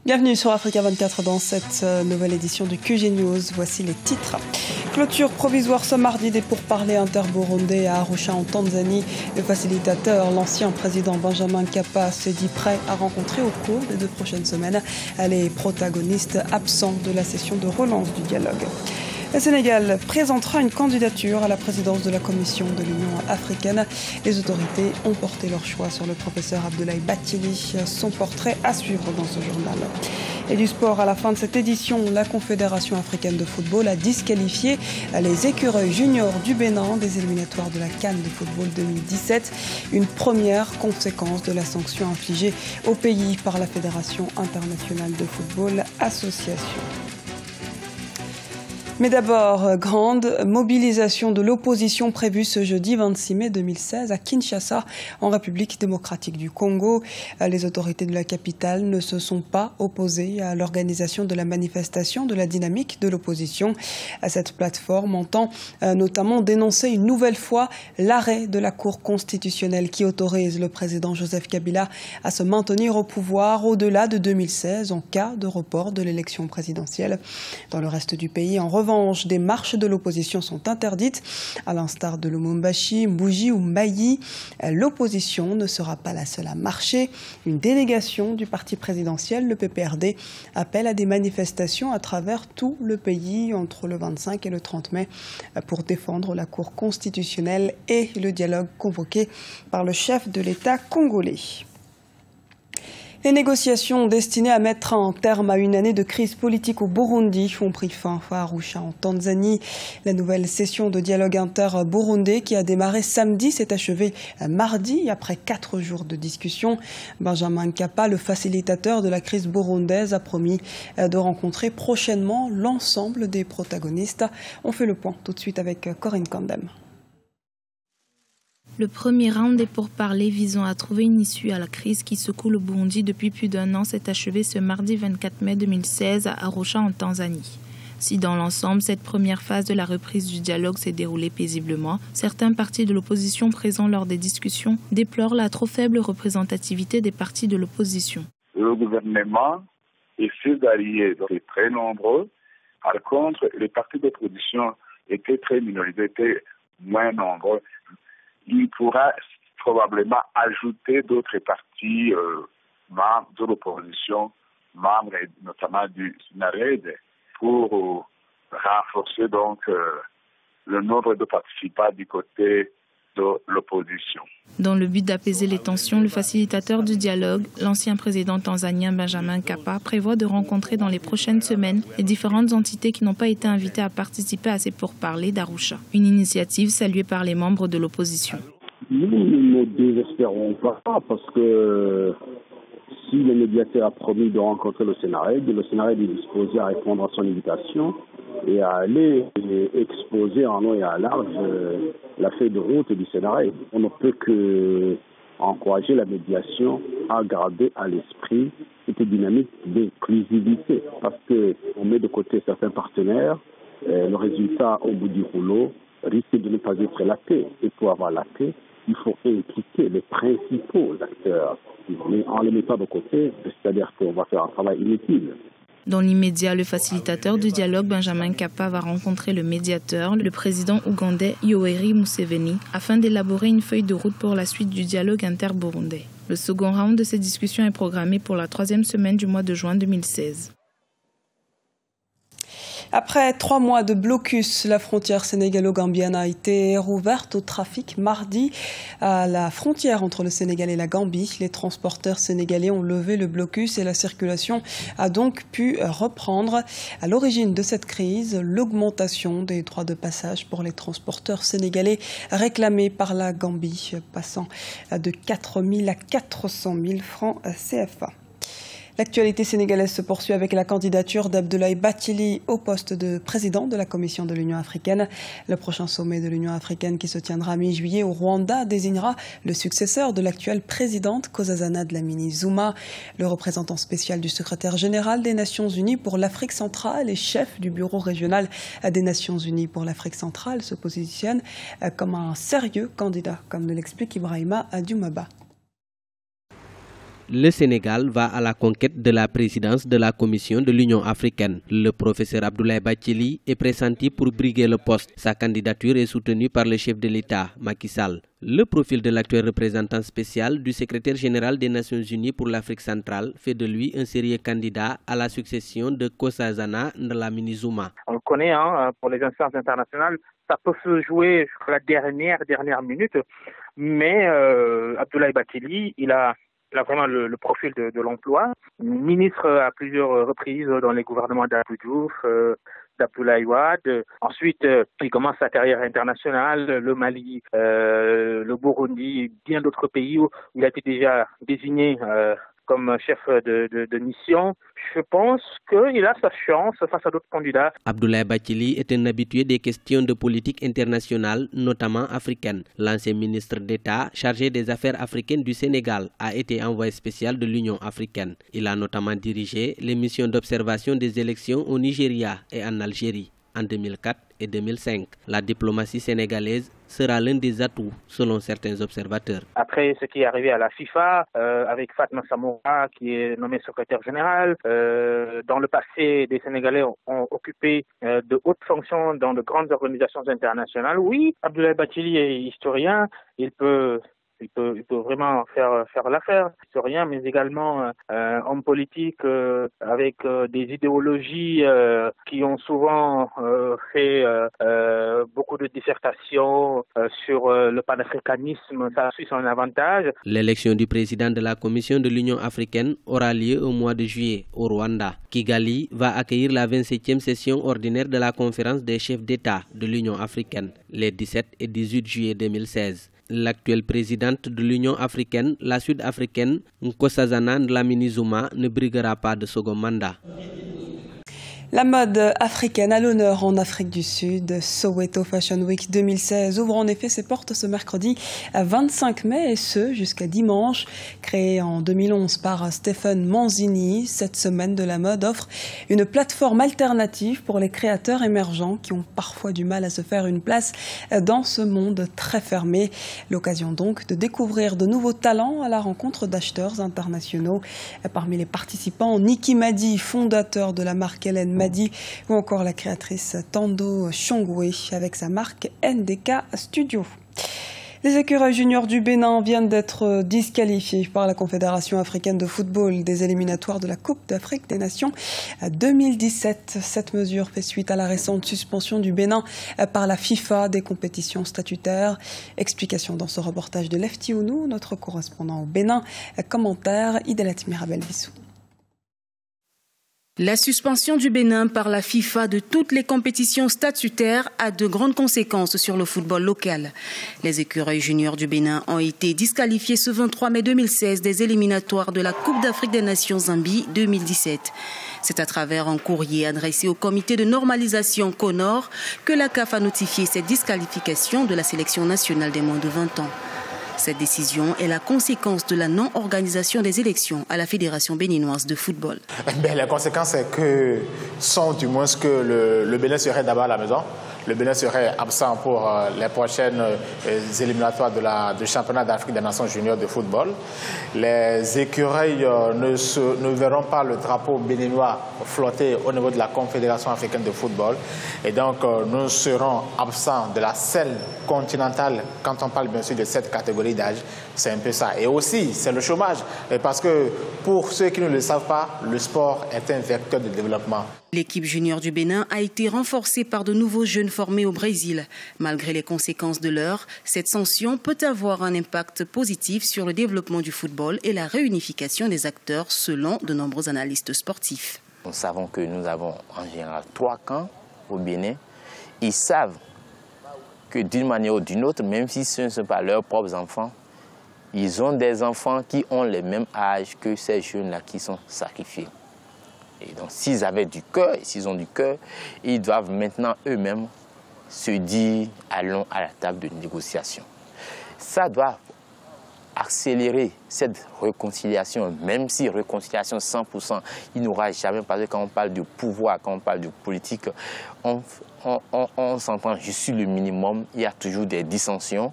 Bienvenue sur Africa 24 dans cette nouvelle édition du QG News. Voici les titres. Clôture provisoire ce mardi des pourparlers inter-burundais à Arusha en Tanzanie. Le facilitateur, l'ancien président Benjamin Mkapa, s'est dit prêt à rencontrer au cours des 2 prochaines semaines les protagonistes absents de la session de relance du dialogue. Le Sénégal présentera une candidature à la présidence de la Commission de l'Union africaine. Les autorités ont porté leur choix sur le professeur Abdoulaye Bathily. Son portrait à suivre dans ce journal. Et du sport, à la fin de cette édition, la Confédération africaine de football a disqualifié les écureuils juniors du Bénin des éliminatoires de la CAN de football 2017. Une première conséquence de la sanction infligée au pays par la Fédération internationale de football association. Mais d'abord, grande mobilisation de l'opposition prévue ce jeudi 26 mai 2016 à Kinshasa, en République démocratique du Congo. Les autorités de la capitale ne se sont pas opposées à l'organisation de la manifestation de la dynamique de l'opposition. Cette plateforme entend notamment dénoncer une nouvelle fois l'arrêt de la Cour constitutionnelle qui autorise le président Joseph Kabila à se maintenir au pouvoir au-delà de 2016 en cas de report de l'élection présidentielle. Dans le reste du pays, en revanche, des marches de l'opposition sont interdites, à l'instar de Lumumbashi, Mbouji ou Mayi. L'opposition ne sera pas la seule à marcher. Une délégation du parti présidentiel, le PPRD, appelle à des manifestations à travers tout le pays entre le 25 et le 30 mai pour défendre la Cour constitutionnelle et le dialogue convoqué par le chef de l'État congolais. Les négociations destinées à mettre un terme à une année de crise politique au Burundi ont pris fin à Arusha en Tanzanie. La nouvelle session de dialogue inter-burundais qui a démarré samedi s'est achevée mardi après 4 jours de discussion. Benjamin Mkapa, le facilitateur de la crise burundaise, a promis de rencontrer prochainement l'ensemble des protagonistes. On fait le point tout de suite avec Corinne Kandem. Le premier round des pourparlers visant à trouver une issue à la crise qui secoue le Burundi depuis plus d'1 an s'est achevé ce mardi 24 mai 2016 à Arusha en Tanzanie. Si dans l'ensemble, cette première phase de la reprise du dialogue s'est déroulée paisiblement, certains partis de l'opposition présents lors des discussions déplorent la trop faible représentativité des partis de l'opposition. Le gouvernement et ses alliés étaient très nombreux. Par contre, les partis d'opposition étaient très minorisés, étaient moins nombreux. Il pourra probablement ajouter d'autres partis membres de l'opposition, membres notamment du SNARED, pour renforcer donc le nombre de participants du côté de l'opposition. Dans le but d'apaiser les tensions, le facilitateur du dialogue, l'ancien président tanzanien Benjamin Mkapa, prévoit de rencontrer dans les prochaines semaines les différentes entités qui n'ont pas été invitées à participer à ces pourparlers d'Arusha. Une initiative saluée par les membres de l'opposition. Nous ne désespérons pas parce que si le médiateur a promis de rencontrer le SNARED est disposé à répondre à son invitation et à aller exposer en long et à large la feuille de route du SNARED. On ne peut que encourager la médiation à garder à l'esprit cette dynamique d'inclusivité parce qu'on met de côté certains partenaires, le résultat au bout du rouleau risque de ne pas être la paix. Et pour avoir la paix, il faut impliquer les principaux acteurs, mais en les mettant de côté, c'est-à-dire qu'on va faire un travail inutile. Dans l'immédiat, le facilitateur du dialogue, Benjamin Mkapa, va rencontrer le médiateur, le président ougandais Yoweri Museveni, afin d'élaborer une feuille de route pour la suite du dialogue inter-burundais. Le second round de ces discussions est programmé pour la 3e semaine du mois de juin 2016. Après 3 mois de blocus, la frontière sénégalo-gambienne a été rouverte au trafic mardi à la frontière entre le Sénégal et la Gambie. Les transporteurs sénégalais ont levé le blocus et la circulation a donc pu reprendre. À l'origine de cette crise, l'augmentation des droits de passage pour les transporteurs sénégalais réclamés par la Gambie, passant de 4 000 à 400 000 francs CFA. L'actualité sénégalaise se poursuit avec la candidature d'Abdoulaye Bathily au poste de président de la Commission de l'Union africaine. Le prochain sommet de l'Union africaine qui se tiendra mi-juillet au Rwanda désignera le successeur de l'actuelle présidente Nkosazana Dlamini-Zuma. Le représentant spécial du secrétaire général des Nations Unies pour l'Afrique centrale et chef du bureau régional des Nations Unies pour l'Afrique centrale se positionne comme un sérieux candidat, comme l'explique Ibrahima Adjoumaba. Le Sénégal va à la conquête de la présidence de la Commission de l'Union africaine. Le professeur Abdoulaye Bathily est pressenti pour briguer le poste. Sa candidature est soutenue par le chef de l'État, Macky Sall. Le profil de l'actuel représentant spécial du secrétaire général des Nations Unies pour l'Afrique centrale fait de lui un sérieux candidat à la succession de Nkosazana Dlamini Zuma. On le connaît, pour les instances internationales, ça peut se jouer jusqu'à la dernière minute, mais Abdoulaye Bathily, il a vraiment le profil de l'emploi. Ministre à plusieurs reprises dans les gouvernements d'Abdou Diouf, d'Abdoulaye Wade. Ensuite, il commence sa carrière internationale, le Mali, le Burundi, bien d'autres pays où il a été déjà désigné comme chef de mission. Je pense qu'il a sa chance face à d'autres candidats. Abdoulaye Bathily est un habitué des questions de politique internationale, notamment africaine. L'ancien ministre d'État chargé des affaires africaines du Sénégal a été envoyé spécial de l'Union africaine. Il a notamment dirigé les missions d'observation des élections au Nigeria et en Algérie en 2004 et 2005. La diplomatie sénégalaise sera l'un des atouts, selon certains observateurs. Après ce qui est arrivé à la FIFA, avec Fatma Samoura qui est nommé secrétaire général, dans le passé, des Sénégalais ont occupé de hautes fonctions dans de grandes organisations internationales. Oui, Abdoulaye Bathily est historien, il peut vraiment faire l'affaire, historien, mais également homme politique avec des idéologies qui ont souvent fait beaucoup de dissertations sur le panafricanisme. Ça suit son avantage. L'élection du président de la Commission de l'Union africaine aura lieu au mois de juillet au Rwanda. Kigali va accueillir la 27e session ordinaire de la conférence des chefs d'État de l'Union africaine les 17 et 18 juillet 2016. L'actuelle présidente de l'Union africaine, la sud-africaine Nkosazana Dlamini Zuma, ne briguera pas de second mandat. La mode africaine à l'honneur en Afrique du Sud. Soweto Fashion Week 2016 ouvre en effet ses portes ce mercredi 25 mai et ce jusqu'à dimanche. Créée en 2011 par Stephen Manzini, cette semaine de la mode offre une plateforme alternative pour les créateurs émergents qui ont parfois du mal à se faire une place dans ce monde très fermé. L'occasion donc de découvrir de nouveaux talents à la rencontre d'acheteurs internationaux. Parmi les participants, Niki Madi, fondateur de la marque Hélène Madi, ou encore la créatrice Tando Chongwe avec sa marque NDK Studio. Les écureuils juniors du Bénin viennent d'être disqualifiés par la Confédération africaine de football des éliminatoires de la Coupe d'Afrique des Nations 2017. Cette mesure fait suite à la récente suspension du Bénin par la FIFA des compétitions statutaires. Explication dans ce reportage de Lefty Ounou, notre correspondant au Bénin. Commentaire Idalat Mirabel Bissou. La suspension du Bénin par la FIFA de toutes les compétitions statutaires a de grandes conséquences sur le football local. Les écureuils juniors du Bénin ont été disqualifiés ce 23 mai 2016 des éliminatoires de la Coupe d'Afrique des Nations Zambie 2017. C'est à travers un courrier adressé au comité de normalisation CONOR que la CAF a notifié cette disqualification de la sélection nationale des moins de 20 ans. Cette décision est la conséquence de la non-organisation des élections à la Fédération béninoise de football. Les conséquences sont du moins que le Bénin serait d'abord à la maison. Le Bénin serait absent pour les prochaines éliminatoires du championnat d'Afrique des Nations juniors de football. Les écureuils ne verront pas le drapeau béninois flotter au niveau de la Confédération africaine de football. Et donc, nous serons absents de la scène continentale quand on parle bien sûr de cette catégorie d'âge. C'est un peu ça. Et aussi, c'est le chômage. Parce que pour ceux qui ne le savent pas, le sport est un vecteur de développement. L'équipe junior du Bénin a été renforcée par de nouveaux jeunes formés au Brésil. Malgré les conséquences de l'heure, cette sanction peut avoir un impact positif sur le développement du football et la réunification des acteurs, selon de nombreux analystes sportifs. Nous savons que nous avons en général 3 camps au Bénin. Ils savent que d'une manière ou d'une autre, même si ce ne sont pas leurs propres enfants, ils ont des enfants qui ont le même âge que ces jeunes-là qui sont sacrifiés. Et donc, s'ils avaient du cœur, s'ils ont du cœur, ils doivent maintenant eux-mêmes se dire « allons à la table de négociation ». Ça doit accélérer cette réconciliation, même si réconciliation 100%, il n'y aura jamais, parce que quand on parle de pouvoir, quand on parle de politique, on s'entend juste sur le minimum, il y a toujours des dissensions.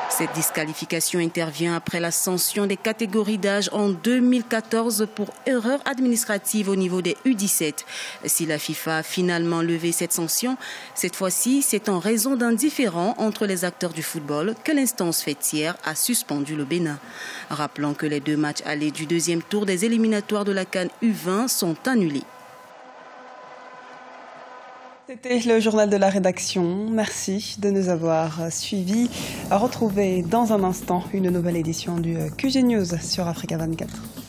Cette disqualification intervient après la sanction des catégories d'âge en 2014 pour erreur administrative au niveau des U17. Si la FIFA a finalement levé cette sanction, cette fois-ci, c'est en raison d'un différend entre les acteurs du football que l'instance faîtière a suspendu le Bénin. Rappelons que les 2 matchs allés du deuxième tour des éliminatoires de la CAN U20 sont annulés. C'était le journal de la rédaction. Merci de nous avoir suivis. Retrouvez dans un instant une nouvelle édition du QG News sur Africa 24.